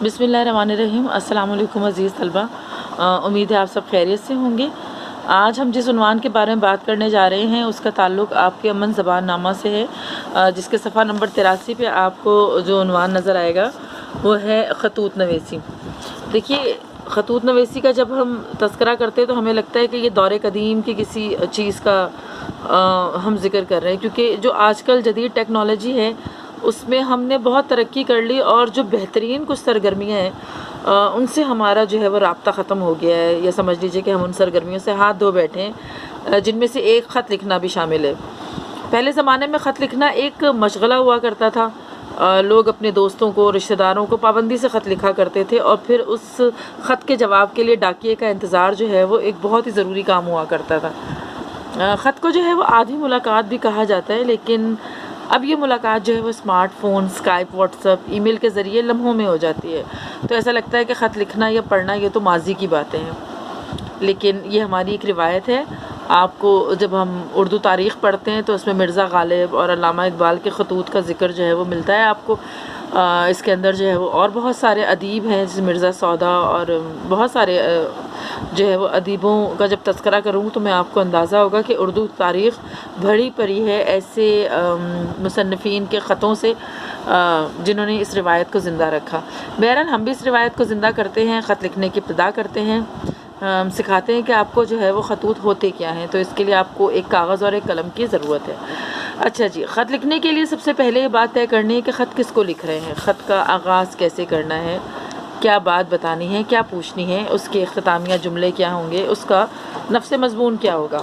بسم اللہ الرحمن الرحیم۔ السلام علیکم عزیز طلبہ، امید ہے آپ سب خیریت سے ہوں گے۔ آج ہم جس عنوان کے بارے میں بات کرنے جا رہے ہیں اس کا تعلق آپ کے امن زبان نامہ سے ہے، جس کے صفحہ نمبر 83 پہ آپ کو جو عنوان نظر آئے گا وہ ہے خطوط نویسی۔ دیکھیے، خطوط نویسی کا جب ہم تذکرہ کرتے ہیں تو ہمیں لگتا ہے کہ یہ دور قدیم کی کسی چیز کا ہم ذکر کر رہے ہیں، کیونکہ جو آج کل جدید ٹیکنالوجی ہے اس میں ہم نے بہت ترقی کر لی، اور جو بہترین کچھ سرگرمیاں ہیں ان سے ہمارا جو ہے وہ رابطہ ختم ہو گیا ہے، یا سمجھ لیجئے کہ ہم ان سرگرمیوں سے ہاتھ دھو بیٹھے ہیں، جن میں سے ایک خط لکھنا بھی شامل ہے۔ پہلے زمانے میں خط لکھنا ایک مشغلہ ہوا کرتا تھا، لوگ اپنے دوستوں کو، رشتہ داروں کو پابندی سے خط لکھا کرتے تھے، اور پھر اس خط کے جواب کے لیے ڈاکیے کا انتظار جو ہے وہ ایک بہت ہی ضروری کام ہوا کرتا تھا۔ خط کو جو ہے وہ آدھی ملاقات بھی کہا جاتا ہے، لیکن اب یہ ملاقات جو ہے وہ smart phone, Skype, WhatsApp, email کے ذریعے لمحوں میں ہو جاتی ہے۔ تو ایسا لگتا ہے کہ خط لکھنا یا پڑھنا یہ تو ماضی کی باتیں ہیں، لیکن یہ ہماری ایک روایت ہے۔ آپ کو جب ہم اردو تاریخ پڑھتے ہیں تو اس میں مرزا غالب اور علامہ اقبال کے خطوط کا ذکر جو ہے وہ ملتا ہے آپ کو۔ اس کے اندر جو ہے وہ اور بہت سارے ادیب ہیں، جیسے مرزا سودا، اور بہت سارے جو ہے وہ ادیبوں کا جب تذکرہ کروں تو میں آپ کو اندازہ ہوگا کہ اردو تاریخ بھری پڑی ہے ایسے مصنفین کے خطوں سے جنہوں نے اس روایت کو زندہ رکھا۔ بہرحال ہم بھی اس روایت کو زندہ کرتے ہیں، خط لکھنے کی ابتدا کرتے ہیں، سکھاتے ہیں کہ آپ کو جو ہے وہ خطوط ہوتے کیا ہیں۔ تو اس کے لیے آپ کو ایک کاغذ اور ایک قلم کی ضرورت ہے۔ اچھا جی، خط لکھنے کے لیے سب سے پہلے یہ بات طے کرنی ہے کہ خط کس کو لکھ رہے ہیں، خط کا آغاز کیسے کرنا ہے، کیا بات بتانی ہے، کیا پوچھنی ہے، اس کے اختتامیہ جملے کیا ہوں گے، اس کا نفس مضمون کیا ہوگا۔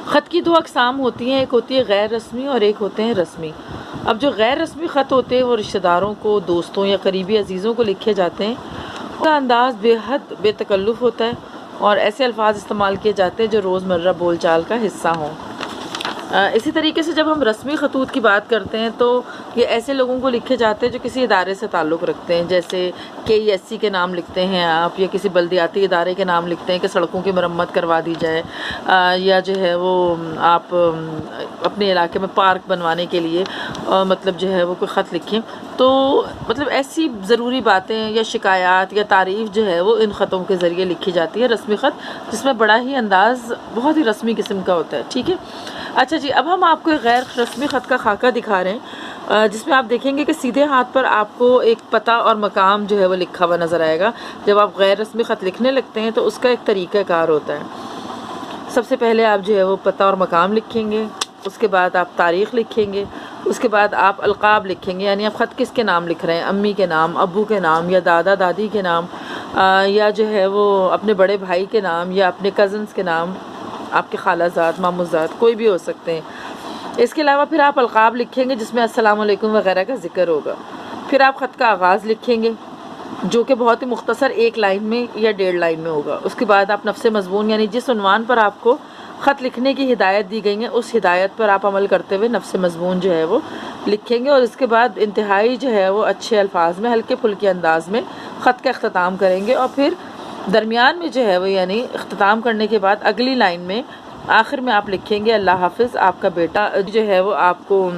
خط کی دو اقسام ہوتی ہیں، ایک ہوتی ہے غیر رسمی اور ایک ہوتے ہیں رسمی۔ اب جو غیر رسمی خط ہوتے ہیں وہ رشتہ داروں کو، دوستوں یا قریبی عزیزوں کو لکھے جاتے ہیں۔ ان کا انداز بے حد بے تکلف ہوتا ہے، اور ایسے الفاظ استعمال کیے جاتے ہیں جو روزمرہ بول چال کا حصہ ہوں۔ اسی طریقے سے جب ہم رسمی خطوط کی بات کرتے ہیں تو یہ ایسے لوگوں کو لکھے جاتے ہیں جو کسی ادارے سے تعلق رکھتے ہیں، جیسے KESC کے نام لکھتے ہیں آپ، یا کسی بلدیاتی ادارے کے نام لکھتے ہیں کہ سڑکوں کی مرمت کروا دی جائے، یا جو ہے وہ آپ اپنے علاقے میں پارک بنوانے کے لیے مطلب جو ہے وہ کوئی خط لکھیں۔ تو مطلب ایسی ضروری باتیں یا شکایات یا تعریف جو ہے وہ ان خطوں کے ذریعے لکھی جاتی ہے، رسمی خط، جس میں بڑا ہی انداز بہت ہی رسمی قسم کا ہوتا ہے، ٹھیک ہے۔ اچھا جی، اب ہم آپ کو ایک غیر رسمی خط کا خاکہ دکھا رہے ہیں، جس میں آپ دیکھیں گے کہ سیدھے ہاتھ پر آپ کو ایک پتہ اور مقام جو ہے وہ لکھا ہوا نظر آئے گا۔ جب آپ غیر رسمی خط لکھنے لگتے ہیں تو اس کا ایک طریقہ کار ہوتا ہے۔ سب سے پہلے آپ جو ہے وہ پتہ اور مقام لکھیں گے، اس کے بعد آپ تاریخ لکھیں گے، اس کے بعد آپ القاب لکھیں گے، یعنی آپ خط کس کے نام لکھ رہے ہیں، امی کے نام، ابو کے نام، یا دادا دادی کے نام، یا جو ہے وہ اپنے بڑے بھائی کے نام، یا اپنے کزنز کے نام، آپ کے خالہ زاد، ماموں زاد، کوئی بھی ہو سکتے ہیں۔ اس کے علاوہ پھر آپ القاب لکھیں گے جس میں السلام علیکم وغیرہ کا ذکر ہوگا۔ پھر آپ خط کا آغاز لکھیں گے جو کہ بہت ہی مختصر 1 لائن میں یا 1.5 لائن میں ہوگا۔ اس کے بعد آپ نفس مضمون، یعنی جس عنوان پر آپ کو خط لکھنے کی ہدایت دی گئی ہے اس ہدایت پر آپ عمل کرتے ہوئے نفس مضمون جو ہے وہ لکھیں گے، اور اس کے بعد انتہائی جو ہے وہ اچھے الفاظ میں، ہلکے پھلکے انداز میں خط کا اختتام کریں گے، اور پھر درمیان میں جو ہے وہ یعنی اختتام کرنے کے بعد اگلی لائن میں آخر میں آپ لکھیں گے اللہ حافظ، آپ کا بیٹا جو ہے وہ آپ کو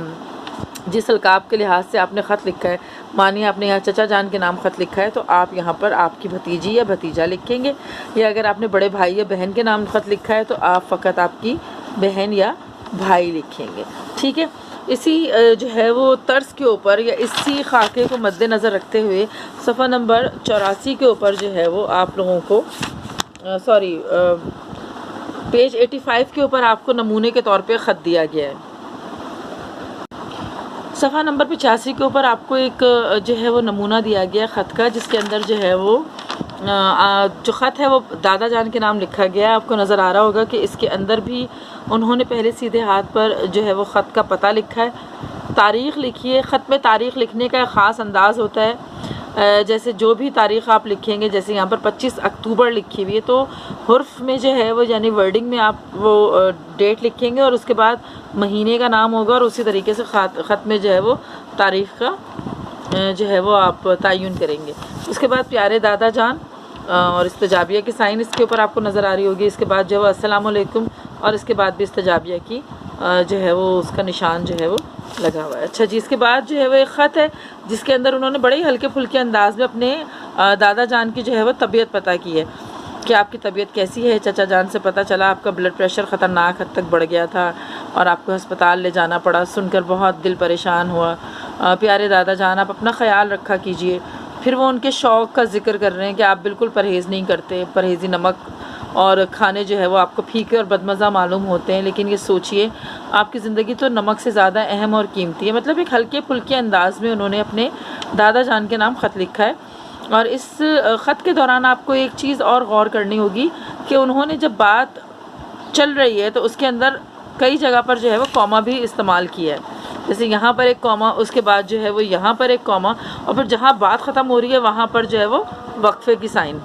جس القاب کے لحاظ سے آپ نے خط لکھا ہے، مانیے آپ نے یہاں چچا جان کے نام خط لکھا ہے تو آپ یہاں پر آپ کی بھتیجی یا بھتیجا لکھیں گے، یا اگر آپ نے بڑے بھائی یا بہن کے نام خط لکھا ہے تو آپ فقط آپ کی بہن یا بھائی لکھیں گے، ٹھیک ہے۔ اسی جو ہے وہ طرز کے اوپر یا اسی خاکے کو مد نظر رکھتے ہوئے صفحہ نمبر 84 کے اوپر جو ہے وہ آپ لوگوں کو پیج 85 کے اوپر آپ کو نمونے کے طور پہ خط دیا گیا ہے۔ صفحہ نمبر 85 کے اوپر آپ کو ایک جو ہے وہ نمونہ دیا گیا ہے خط کا، جس کے اندر جو ہے وہ جو خط ہے وہ دادا جان کے نام لکھا گیا ہے۔ آپ کو نظر آ رہا ہوگا کہ اس کے اندر بھی انہوں نے پہلے سیدھے ہاتھ پر جو ہے وہ خط کا پتہ لکھا ہے، تاریخ لکھی ہے۔ خط میں تاریخ لکھنے کا ایک خاص انداز ہوتا ہے، جیسے جو بھی تاریخ آپ لکھیں گے، جیسے یہاں پر 25 اکتوبر لکھی ہوئی ہے تو حرف میں جو ہے وہ یعنی ورڈنگ میں آپ وہ ڈیٹ لکھیں گے، اور اس کے بعد مہینے کا نام ہوگا، اور اسی طریقے سے خط میں جو ہے وہ تاریخ کا جو ہے وہ آپ تعین کریں گے۔ اس کے بعد پیارے دادا جان اور استجابیہ کی سائن اس کے اوپر آپ کو نظر آ رہی ہوگی۔ اس کے بعد جو ہے السلام علیکم، اور اس کے بعد بھی استجابیہ کی جو ہے وہ اس کا نشان جو ہے وہ لگا ہوا ہے۔ اچھا جی، اس کے بعد جو ہے وہ ایک خط ہے جس کے اندر انہوں نے بڑے ہی ہلکے پھلکے انداز میں اپنے دادا جان کی جو ہے وہ طبیعت پتہ کی ہے کہ آپ کی طبیعت کیسی ہے۔ چچا جان سے پتہ چلا آپ کا بلڈ پریشر خطرناک حد تک بڑھ گیا تھا اور آپ کو ہسپتال لے جانا پڑا، سن کر بہت دل پریشان ہوا۔ پیارے دادا جان، آپ اپنا خیال رکھا کیجئے۔ پھر وہ ان کے شوق کا ذکر کر رہے ہیں کہ آپ بالکل پرہیز نہیں کرتے، پرہیزی نمک اور کھانے جو ہے وہ آپ کو پھیکے اور بدمزہ معلوم ہوتے ہیں، لیکن یہ سوچئے آپ کی زندگی تو نمک سے زیادہ اہم اور قیمتی ہے۔ مطلب ایک ہلکے پھلکے انداز میں انہوں نے اپنے دادا جان کے نام خط لکھا ہے۔ اور اس خط کے دوران آپ کو ایک چیز اور غور کرنی ہوگی کہ انہوں نے جب بات چل رہی ہے تو اس کے اندر کئی جگہ پر جو ہے وہ کوما بھی استعمال کیا ہے، جیسے یہاں پر ایک کوما، اس کے بعد جو ہے وہ یہاں پر ایک کوما، اور پھر جہاں بات ختم ہو رہی ہے وہاں پر جو ہے وہ وقفے کی سائن۔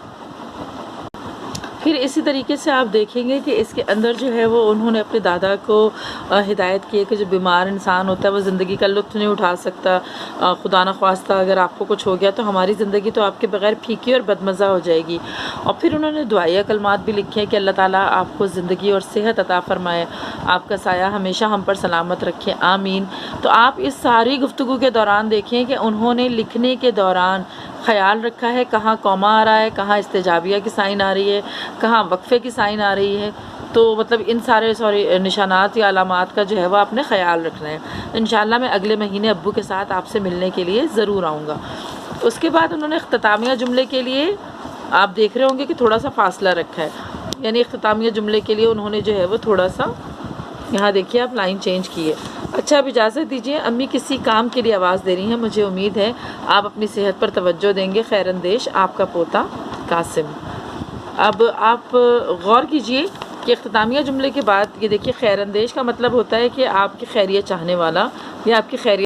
پھر اسی طریقے سے آپ دیکھیں گے کہ اس کے اندر جو ہے وہ انہوں نے اپنے دادا کو ہدایت کی ہے کہ جو بیمار انسان ہوتا ہے وہ زندگی کا لطف نہیں اٹھا سکتا، خدا نخواستہ اگر آپ کو کچھ ہو گیا تو ہماری زندگی تو آپ کے بغیر پھیکی اور بدمزہ ہو جائے گی۔ اور پھر انہوں نے دعائیہ کلمات بھی لکھے ہیں کہ اللہ تعالیٰ آپ کو زندگی اور صحت عطا فرمائے، آپ کا سایہ ہمیشہ ہم پر سلامت رکھے، آمین۔ تو آپ اس ساری گفتگو کے دوران دیکھیں کہ انہوں نے لکھنے کے دوران خیال رکھا ہے کہاں کوما آ رہا ہے، کہاں استجابیہ کی سائن آ رہی ہے، کہاں وقفے کی سائن آ رہی ہے۔ تو مطلب ان سارے نشانات یا علامات کا جو ہے وہ آپ نے خیال رکھنا ہے۔ انشاءاللہ میں اگلے مہینے ابو کے ساتھ آپ سے ملنے کے لیے ضرور آؤں گا۔ اس کے بعد انہوں نے اختتامیہ جملے کے لیے آپ دیکھ رہے ہوں گے کہ تھوڑا سا فاصلہ رکھا ہے، یعنی اختتامیہ جملے کے لیے انہوں نے جو ہے وہ تھوڑا سا، یہاں دیکھیے آپ لائن چینج کی ہے۔ اچھا اب اجازت دیجیے، امی کسی کام کے لیے آواز دے رہی ہیں، مجھے امید ہے آپ اپنی صحت پر توجہ دیں گے۔ خیر اندیش، آپ کا پوتا قاسم۔ اب آپ غور کیجئے کہ اختتامیہ جملے کے بعد یہ دیکھیے خیر اندیش کا مطلب ہوتا ہے کہ آپ کی خیریت چاہنے والا یا آپ کی خیریت